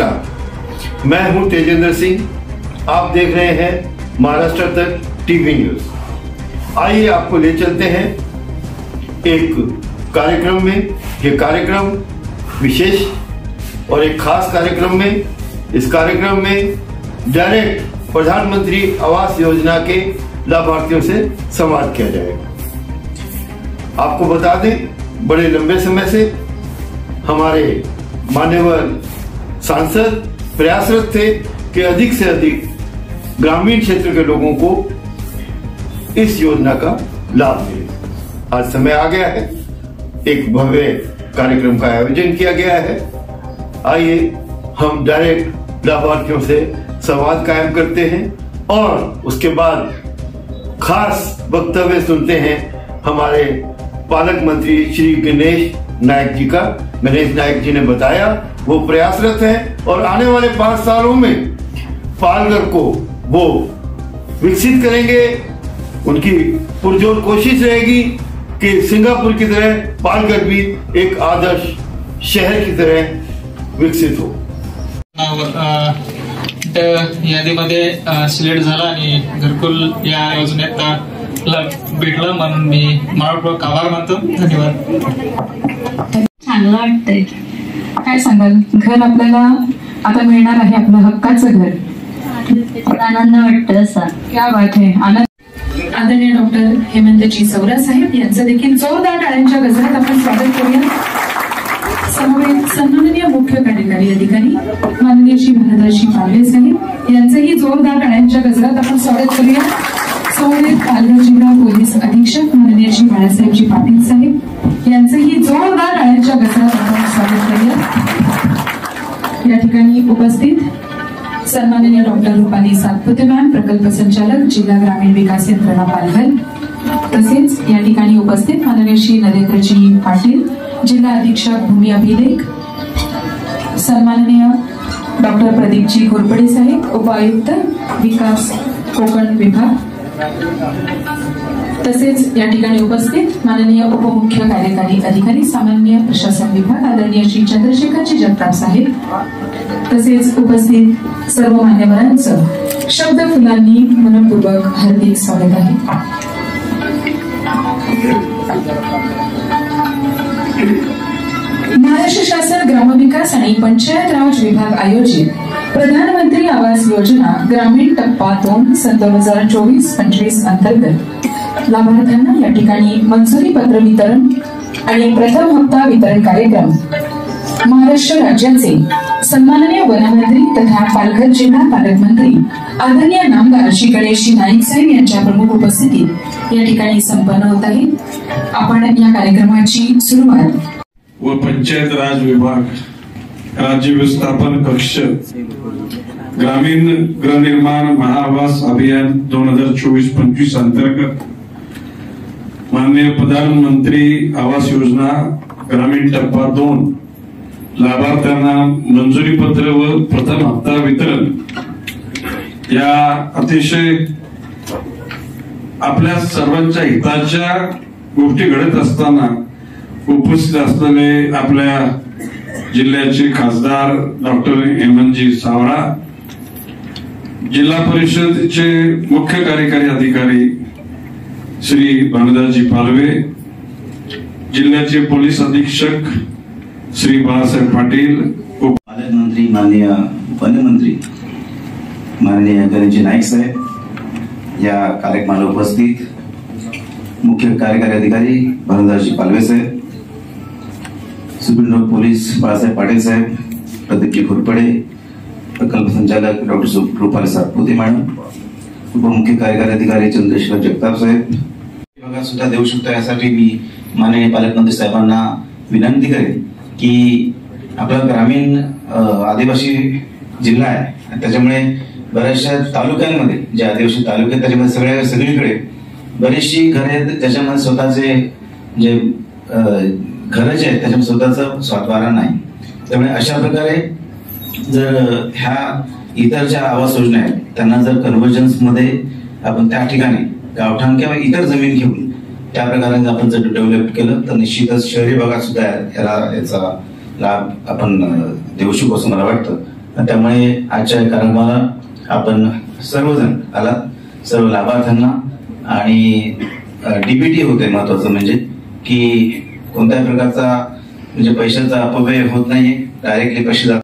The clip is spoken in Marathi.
नमस्कार, मैं हूं तेजेंद्र सिंह। आप देख रहे हैं महाराष्ट्र तक टीवी न्यूज। आइए आपको ले चलते हैं एक कार्यक्रम में। ये कार्यक्रम विशेष और एक खास कार्यक्रम में। इस कार्यक्रम में डायरेक्ट प्रधानमंत्री आवास योजना के लाभार्थियों से संवाद किया जाएगा। आपको बता दें, बड़े लंबे समय से हमारे मान्यवर सांसद प्रयासरत थे कि अधिक से अधिक ग्रामीण क्षेत्र के लोगों को इस योजना का लाभ मिले। आज समय आ गया है, एक भव्य कार्यक्रम का आयोजन किया गया है। आइए हम डायरेक्ट लाभार्थियों से संवाद कायम करते हैं और उसके बाद खास वक्तव्य सुनते हैं हमारे पालक मंत्री श्री गणेश नायक जी का। गणेश नायक जी ने बताया वो प्रयासरत है और आने वाले 5 सालों में पालघर को वो विकसित करेंगे। उनकी पुरजोर कोशिश रहेगी कि सिंगापुर की तरह पालघर भी एक आदर्श शहर की तरह विकसित हो। यादीमध्ये सिलेक्ट झाला आणि घरकुल या योजनेत भेटलं म्हणून मी मनपूर्वक आभार मानतो। धन्यवाद। चांगलं वाटतंय। काय सांगाल, घर आपल्याला आता मिळणार आहे, आपलं हक्काचं घर। आनंद वाटतोय असा। क्या बात है। आदरणीय डॉक्टर हेमंतजी सौरा साहेब यांचं देखील जोरदार टाळ्यांच्या गजरात आपण स्वागत करूया। सन्माननीय मुख्य कार्यकारी अधिकारी माननीय श्री भारदाजी पालवे साहेब यांचंही जोरदार टाळ्यांच्या गजरात आपण स्वागत करूया। समवेत पालघर जिल्हा पोलीस अधीक्षक माननीय श्री बाळासाहेबजी पाटील साहेब यांचंही जोरदार टाळ्यांच्या गजरात आपण स्वागत करूया। या ठिकाणी उपस्थित सन्माननीय डॉक्टर रुपाली सातपुते मॅम, प्रकल्प संचालक जिल्हा ग्रामीण विकास यंत्रणा पालघर, तसेच या ठिकाणी उपस्थित माननीय श्री नरेंद्रजी पाटील, जिल्हा अधीक्षक भूमी अभिलेख, सन्माननीय डॉक्टर प्रदीपजी घोरपडे साहेब, उपायुक्त विकास कोकण विभाग, तसेच या ठिकाणी उपस्थित माननीय उपमुख्य कार्यकारी अधिकारी सामान्य प्रशासन विभाग आदरणीय श्री चंद्रशेखरजी जगताप साहेब, तसेच उपस्थित सर्व मान्यवरांचं शब्द फुलांनी मनपूर्वक हार्दिक स्वागत आहे। महाराष्ट्र शासन ग्रामविकास आणि पंचायत राज विभाग आयोजित प्रधानमंत्री आवास योजना ग्रामीण टप्पा 2 सन 2024-25 अंतर्गत लाभार्थ्यांना या ठिकाणी मंजुरी पत्र वितरण आणि प्रथम हप्ता वितरण कार्यक्रम महाराष्ट्र राज्याचे सन्माननीय वनमंत्री तथा पालघर जिल्हा पालकमंत्री आदरणीय नामदार श्री गणेशजी नाईक साहेब यांच्या प्रमुख उपस्थितीत या ठिकाणी संपन्न होत आहे। आपण या कार्यक्रमाची सुरुवात व पंचायत राज विभाग राज्य व्यवस्थापन कक्ष ग्रामीण गृहनिर्माण महाआवास अभियान 2024-25 अंतर्गत माननीय प्रधानमंत्री आवास योजना ग्रामीण टप्पा 2 लाभार्थ्यांना मंजुरी पत्र व प्रथम हप्ता वितरण या अतिशय आपल्या सर्वांच्या हिताच्या गोष्टी घडत असताना उपस्थित असलेले आपल्या जिल्ह्याचे खासदार डॉक्टर हेमंतजी सावरा, जिल्हा परिषदेचे मुख्य कार्यकारी अधिकारी श्री भारदाजी पालवे, जिल्ह्याचे पोलीस अधीक्षक श्री बाळासाहेब पाटील, पालकमंत्री माननीय वनमंत्री माननीय गणेशजी नाईक साहेब, या कार्यक्रमाला उपस्थित मुख्य कार्यकारी अधिकारी भारदाजी पालवे साहेब, सुप्रीम पोलीस बाळासाहेब पाटील साहेब, प्रदीपजी घोरपडे, प्रकल्प संचालक डॉक्टर रुपाली सातपुते मॅडम, उपमुख्य कार्यकारी अधिकारी चंद्रशेखर जगताप साहेब विभागात सुद्धा देऊ शकतो। यासाठी मी माननीय पालकमंत्री साहेबांना विनंती करेन की आपला ग्रामीण आदिवासी जिल्हा आहे, त्याच्यामुळे बऱ्याचशा तालुक्यांमध्ये जे आदिवासी तालुके त्याच्यामध्ये सगळीकडे बरीचशी घरे आहेत ज्याच्यामध्ये स्वतःचे जे घरं जे आहेत त्याच्यामध्ये स्वतःचा स्वातवारा नाही। त्यामुळे अशा प्रकारे जर ह्या इतर ज्या आवास योजना आहेत त्यांना जर कन्व्हर्जन्स मध्ये आपण त्या ठिकाणी गावठाण किंवा इतर जमीन घेऊन त्या प्रकारे आपण जर डेव्हलप केलं तर निश्चितच शहरी भागात सुद्धा याचा लाभ आपण देऊ शकू असं मला वाटतं। त्यामुळे आजच्या कार्यक्रमाला आपण सर्वजण आला, सर्व लाभार्थ्यांना आणि डीबीटी होते महत्वाचं म्हणजे की कोणत्याही प्रकारचा म्हणजे पैशाचा अपव्यय होत नाहीये, डायरेक्टली पैसे